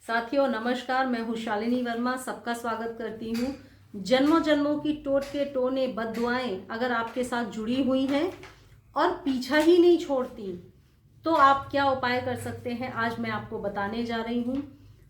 साथियों नमस्कार, मैं हूँ शालिनी वर्मा। सबका स्वागत करती हूँ। जन्मों जन्मों की टोटके टोने बद्दुआएं अगर आपके साथ जुड़ी हुई हैं और पीछा ही नहीं छोड़ती तो आप क्या उपाय कर सकते हैं, आज मैं आपको बताने जा रही हूँ।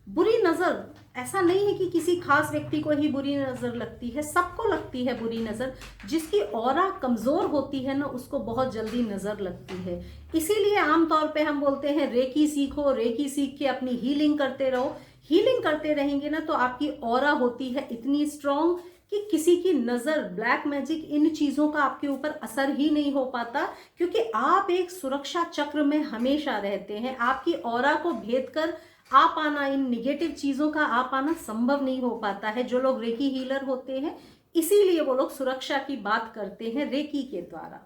बुरी नज़र, ऐसा नहीं है कि किसी खास व्यक्ति को ही बुरी नज़र लगती है, सबको लगती है बुरी नज़र। जिसकी ऑरा कमज़ोर होती है ना, उसको बहुत जल्दी नज़र लगती है। इसीलिए आमतौर पे हम बोलते हैं रेकी सीखो, रेकी सीख के अपनी हीलिंग करते रहो। हीलिंग करते रहेंगे ना तो आपकी ऑरा होती है इतनी स्ट्रांग कि किसी की नज़र, ब्लैक मैजिक, इन चीज़ों का आपके ऊपर असर ही नहीं हो पाता, क्योंकि आप एक सुरक्षा चक्र में हमेशा रहते हैं। आपकी ऑरा को भेद कर आ पाना, इन निगेटिव चीज़ों का आ पाना संभव नहीं हो पाता है। जो लोग रेकी हीलर होते हैं, इसीलिए वो लोग सुरक्षा की बात करते हैं रेकी के द्वारा।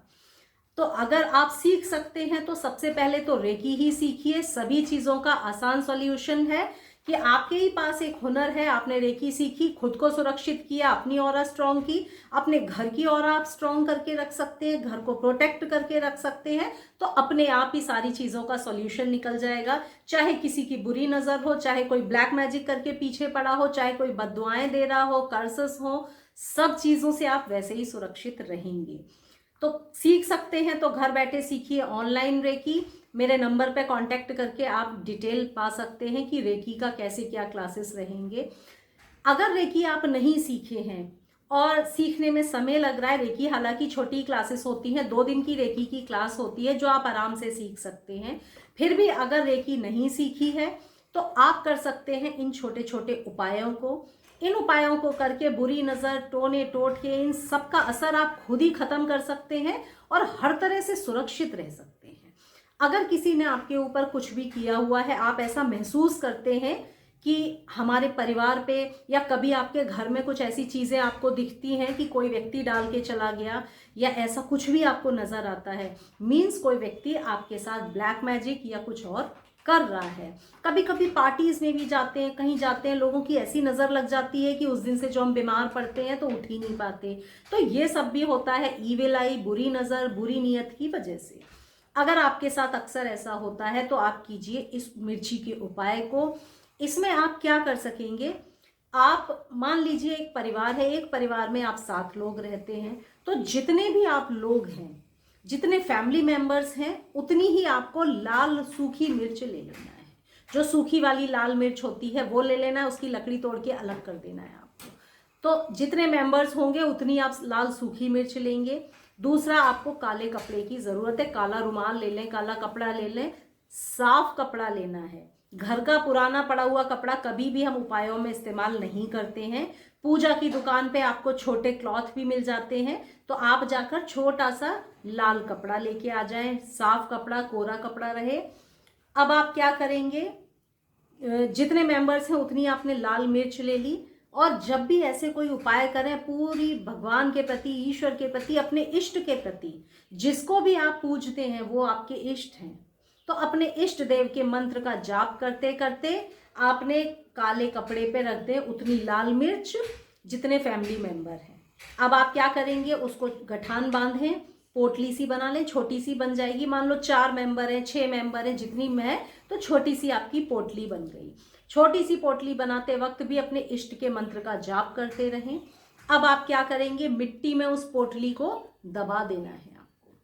तो अगर आप सीख सकते हैं तो सबसे पहले तो रेकी ही सीखिए। सभी चीज़ों का आसान सॉल्यूशन है कि आपके ही पास एक हुनर है, आपने रेकी सीखी, खुद को सुरक्षित किया, अपनी ऑरा स्ट्रांग की, अपने घर की ऑरा आप स्ट्रांग करके रख सकते हैं, घर को प्रोटेक्ट करके रख सकते हैं, तो अपने आप ही सारी चीज़ों का सॉल्यूशन निकल जाएगा। चाहे किसी की बुरी नज़र हो, चाहे कोई ब्लैक मैजिक करके पीछे पड़ा हो, चाहे कोई बद्दुआएं दे रहा हो, कर्सेस हो, सब चीज़ों से आप वैसे ही सुरक्षित रहेंगे। तो सीख सकते हैं तो घर बैठे सीखिए ऑनलाइन रेकी। मेरे नंबर पे कांटेक्ट करके आप डिटेल पा सकते हैं कि रेकी का कैसे क्या क्लासेस रहेंगे। अगर रेकी आप नहीं सीखे हैं और सीखने में समय लग रहा है, रेकी हालांकि छोटी क्लासेस होती हैं, 2 दिन की रेकी की क्लास होती है जो आप आराम से सीख सकते हैं। फिर भी अगर रेकी नहीं सीखी है तो आप कर सकते हैं इन छोटे छोटे उपायों को। इन उपायों को करके बुरी नज़र, टोने टोटके, इन सब का असर आप खुद ही खत्म कर सकते हैं और हर तरह से सुरक्षित रह सकते हैं। अगर किसी ने आपके ऊपर कुछ भी किया हुआ है, आप ऐसा महसूस करते हैं कि हमारे परिवार पे या कभी आपके घर में कुछ ऐसी चीज़ें आपको दिखती हैं कि कोई व्यक्ति डाल के चला गया या ऐसा कुछ भी आपको नज़र आता है, मीन्स कोई व्यक्ति आपके साथ ब्लैक मैजिक या कुछ और कर रहा है। कभी कभी पार्टीज में भी जाते हैं, कहीं जाते हैं, लोगों की ऐसी नज़र लग जाती है कि उस दिन से जो हम बीमार पड़ते हैं तो उठ ही नहीं पाते। तो ये सब भी होता है ईविल आई, बुरी नज़र, बुरी नीयत की वजह से। अगर आपके साथ अक्सर ऐसा होता है तो आप कीजिए इस मिर्ची के उपाय को। इसमें आप क्या कर सकेंगे, आप मान लीजिए एक परिवार है, एक परिवार में आप 7 लोग रहते हैं, तो जितने भी आप लोग हैं, जितने फैमिली मेंबर्स हैं, उतनी ही आपको लाल सूखी मिर्च ले लेना है। जो सूखी वाली लाल मिर्च होती है वो ले लेना है, उसकी लकड़ी तोड़ के अलग कर देना है आपको। तो जितने मेंबर्स होंगे उतनी आप लाल सूखी मिर्च लेंगे। दूसरा, आपको काले कपड़े की ज़रूरत है। काला रुमाल ले लें, काला कपड़ा ले लें, साफ कपड़ा लेना है। घर का पुराना पड़ा हुआ कपड़ा कभी भी हम उपायों में इस्तेमाल नहीं करते हैं। पूजा की दुकान पे आपको छोटे क्लॉथ भी मिल जाते हैं, तो आप जाकर छोटा सा लाल कपड़ा लेके आ जाएं, साफ कपड़ा, कोरा कपड़ा रहे। अब आप क्या करेंगे, जितने मेंबर्स हैं उतनी आपने लाल मिर्च ले ली, और जब भी ऐसे कोई उपाय करें, पूरी भगवान के प्रति, ईश्वर के प्रति, अपने इष्ट के प्रति, जिसको भी आप पूजते हैं वो आपके इष्ट हैं, तो अपने इष्ट देव के मंत्र का जाप करते करते आपने काले कपड़े पे रख दें उतनी लाल मिर्च जितने फैमिली मेंबर हैं। अब आप क्या करेंगे, उसको गठान बांधें, पोटली सी बना लें, छोटी सी बन जाएगी। मान लो 4 मेंबर हैं, 6 मेंबर हैं, जितनी मैं, तो छोटी सी आपकी पोटली बन गई। छोटी सी पोटली बनाते वक्त भी अपने इष्ट के मंत्र का जाप करते रहें। अब आप क्या करेंगे, मिट्टी में उस पोटली को दबा देना है आपको।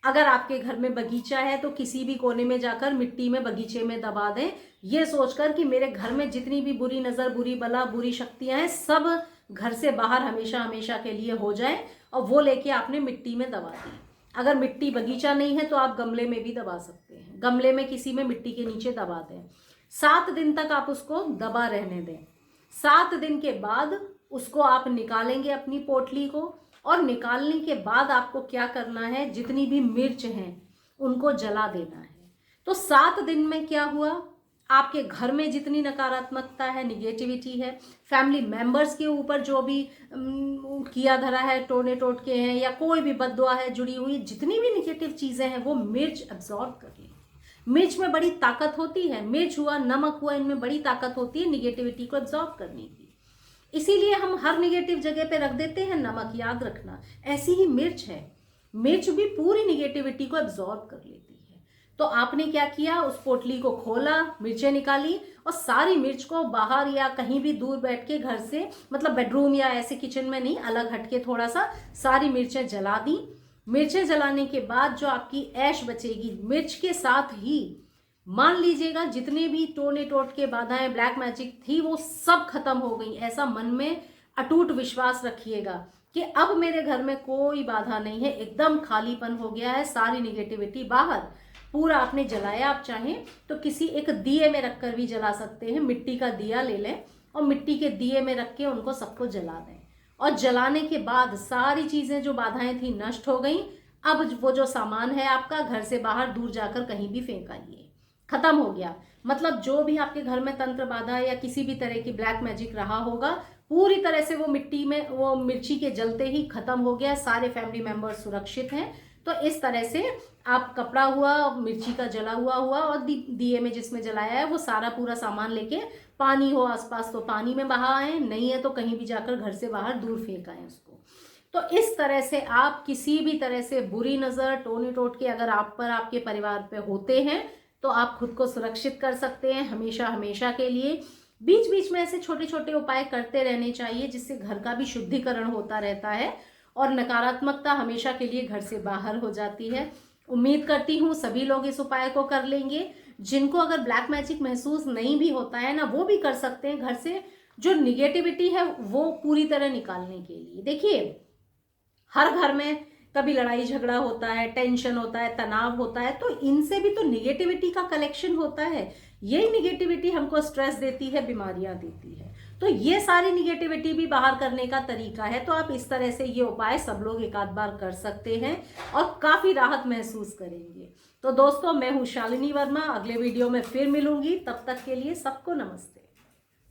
अगर आपके घर में बगीचा है तो किसी भी कोने में जाकर मिट्टी में, बगीचे में दबा दें, ये सोचकर कि मेरे घर में जितनी भी बुरी नज़र, बुरी बला, बुरी शक्तियां हैं, सब घर से बाहर हमेशा हमेशा के लिए हो जाए। और वो लेके आपने मिट्टी में दबा दी। अगर मिट्टी, बगीचा नहीं है तो आप गमले में भी दबा सकते हैं, गमले में किसी में मिट्टी के नीचे दबा दें। 7 दिन तक आप उसको दबा रहने दें। 7 दिन के बाद उसको आप निकालेंगे अपनी पोटली को, और निकालने के बाद आपको क्या करना है, जितनी भी मिर्च हैं उनको जला देना है। तो 7 दिन में क्या हुआ, आपके घर में जितनी नकारात्मकता है, निगेटिविटी है, फैमिली मेंबर्स के ऊपर जो भी किया धरा है, टोने टोटके हैं या कोई भी बद्दुआ है जुड़ी हुई, जितनी भी निगेटिव चीज़ें हैं वो मिर्च एब्जॉर्ब कर ली। मिर्च में बड़ी ताकत होती है, मिर्च हुआ, नमक हुआ, इनमें बड़ी ताकत होती है निगेटिविटी को एब्जॉर्ब करने की। इसीलिए हम हर निगेटिव जगह पे रख देते हैं नमक, याद रखना। ऐसी ही मिर्च है, मिर्च भी पूरी निगेटिविटी को एब्जॉर्ब कर लेती है। तो आपने क्या किया, उस पोटली को खोला, मिर्चें निकाली और सारी मिर्च को बाहर या कहीं भी दूर बैठ के घर से, मतलब बेडरूम या ऐसे किचन में नहीं, अलग हटके थोड़ा सा सारी मिर्चें जला दी। मिर्चें जलाने के बाद जो आपकी ऐश बचेगी, मिर्च के साथ ही मान लीजिएगा जितने भी टोने टोट के बाधाएं, ब्लैक मैजिक थी, वो सब खत्म हो गई। ऐसा मन में अटूट विश्वास रखिएगा कि अब मेरे घर में कोई बाधा नहीं है, एकदम खालीपन हो गया है, सारी निगेटिविटी बाहर। पूरा आपने जलाया, आप चाहें तो किसी एक दिए में रखकर भी जला सकते हैं। मिट्टी का दिया ले लें और मिट्टी के दिए में रख के उनको सबको जला दें। और जलाने के बाद सारी चीजें जो बाधाएं थी नष्ट हो गई। अब वो जो सामान है आपका, घर से बाहर दूर जाकर कहीं भी फेंक आइए, खत्म हो गया। मतलब जो भी आपके घर में तंत्र बाधा या किसी भी तरह की ब्लैक मैजिक रहा होगा, पूरी तरह से वो मिट्टी में, वो मिर्ची के जलते ही खत्म हो गया। सारे फैमिली मेंबर्स सुरक्षित हैं। तो इस तरह से आप कपड़ा हुआ, मिर्ची का जला हुआ और दिए में जिसमें जलाया है वो सारा पूरा सामान लेके, पानी हो आसपास तो पानी में बहा आए, नहीं है तो कहीं भी जाकर घर से बाहर दूर फेंक आए उसको। तो इस तरह से आप किसी भी तरह से बुरी नज़र, टोने टोट के अगर आप पर, आपके परिवार पे होते हैं, तो आप खुद को सुरक्षित कर सकते हैं हमेशा हमेशा के लिए। बीच बीच में ऐसे छोटे छोटे उपाय करते रहने चाहिए, जिससे घर का भी शुद्धिकरण होता रहता है और नकारात्मकता हमेशा के लिए घर से बाहर हो जाती है। उम्मीद करती हूँ सभी लोग इस उपाय को कर लेंगे। जिनको अगर ब्लैक मैजिक महसूस नहीं भी होता है ना, वो भी कर सकते हैं घर से जो निगेटिविटी है वो पूरी तरह निकालने के लिए। देखिए, हर घर में कभी लड़ाई झगड़ा होता है, टेंशन होता है, तनाव होता है, तो इनसे भी तो निगेटिविटी का कलेक्शन होता है। यही निगेटिविटी हमको स्ट्रेस देती है, बीमारियां देती है। तो ये सारी निगेटिविटी भी बाहर करने का तरीका है। तो आप इस तरह से ये उपाय सब लोग एक आध बार कर सकते हैं और काफी राहत महसूस करेंगे। तो दोस्तों, मैं हूँ शालिनी वर्मा, अगले वीडियो में फिर मिलूंगी। तब तक के लिए सबको नमस्ते।